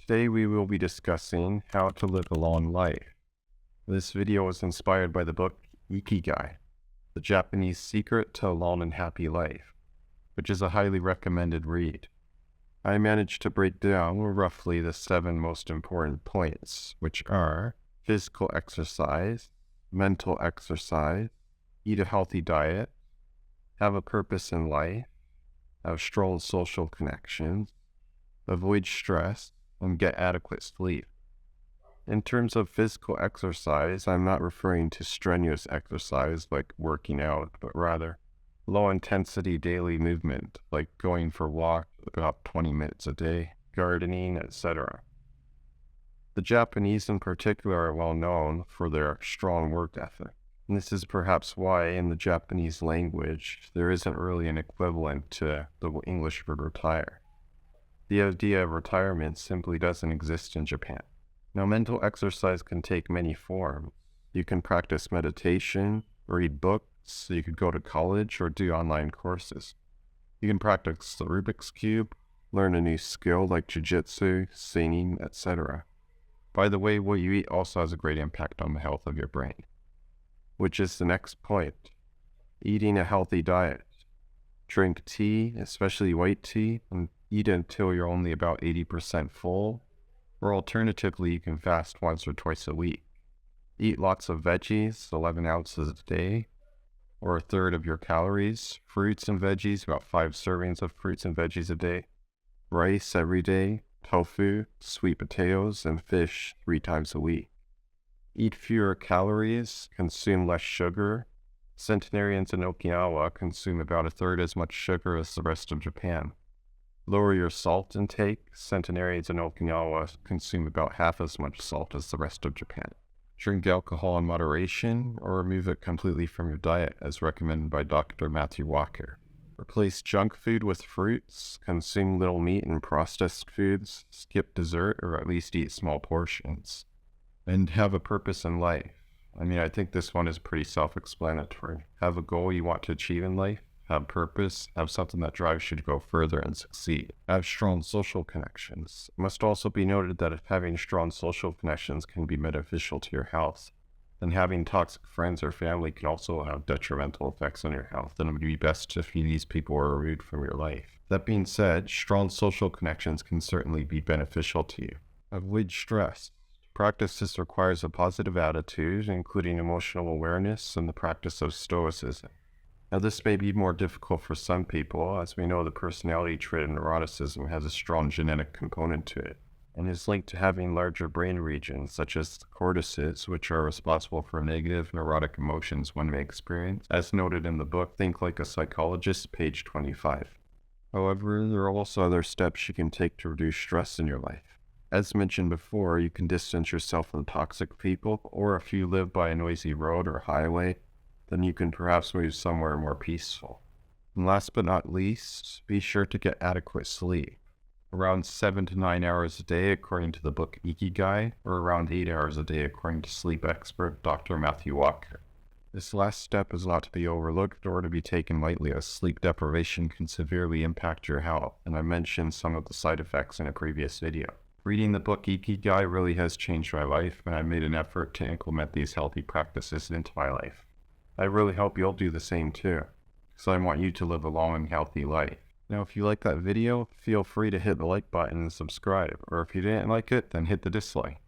Today we will be discussing how to live a long life. This video was inspired by the book Ikigai, the Japanese secret to a long and happy life, which is a highly recommended read. I managed to break down roughly the 7 most important points, which are physical exercise, mental exercise, eat a healthy diet, have a purpose in life, have strong social connections, avoid stress, and get adequate sleep. In terms of physical exercise, I'm not referring to strenuous exercise like working out, but rather low-intensity daily movement like going for walks about 20 minutes a day, gardening, etc. The Japanese in particular are well known for their strong work ethic. And this is perhaps why in the Japanese language there isn't really an equivalent to the English word retire. The idea of retirement simply doesn't exist in Japan. Now, mental exercise can take many forms. You can practice meditation, read books, you could go to college or do online courses. You can practice the Rubik's Cube, learn a new skill like jiu-jitsu, singing, etc. By the way, what you eat also has a great impact on the health of your brain, which is the next point. Eating a healthy diet. Drink tea, especially white tea, and eat until you're only about 80% full, or alternatively, you can fast once or twice a week. Eat lots of veggies, 11 ounces a day, or a third of your calories. Fruits and veggies, about 5 servings of fruits and veggies a day. Rice every day, tofu, sweet potatoes, and fish 3 times a week. Eat fewer calories, consume less sugar. Centenarians in Okinawa consume about a third as much sugar as the rest of Japan. Lower your salt intake. Centenarians in Okinawa consume about half as much salt as the rest of Japan. Drink alcohol in moderation or remove it completely from your diet as recommended by Dr. Matthew Walker. Replace junk food with fruits, consume little meat and processed foods, skip dessert or at least eat small portions, and have a purpose in life. I think this one is pretty self-explanatory. Have a goal you want to achieve in life, have purpose, have something that drives you to go further and succeed. Have strong social connections. It must also be noted that if having strong social connections can be beneficial to your health, then having toxic friends or family can also have detrimental effects on your health, and it would be best if these people were removed from your life. That being said, strong social connections can certainly be beneficial to you. Avoid stress. Practice this requires a positive attitude, including emotional awareness and the practice of stoicism. Now, this may be more difficult for some people, as we know the personality trait of neuroticism has a strong genetic component to it, and is linked to having larger brain regions, such as the cortices, which are responsible for negative neurotic emotions one may experience, as noted in the book Think Like a Psychologist, page 25. However, there are also other steps you can take to reduce stress in your life. As mentioned before, you can distance yourself from toxic people, or if you live by a noisy road or highway, then you can perhaps move somewhere more peaceful. And last but not least, be sure to get adequate sleep. Around 7 to 9 hours a day according to the book Ikigai, or around 8 hours a day according to sleep expert Dr. Matthew Walker. This last step is not to be overlooked or to be taken lightly, as sleep deprivation can severely impact your health, and I mentioned some of the side effects in a previous video. Reading the book Ikigai really has changed my life, and I made an effort to implement these healthy practices into my life. I really hope you'll do the same too, because I want you to live a long and healthy life. Now, if you like that video, feel free to hit the like button and subscribe, or if you didn't like it, then hit the dislike.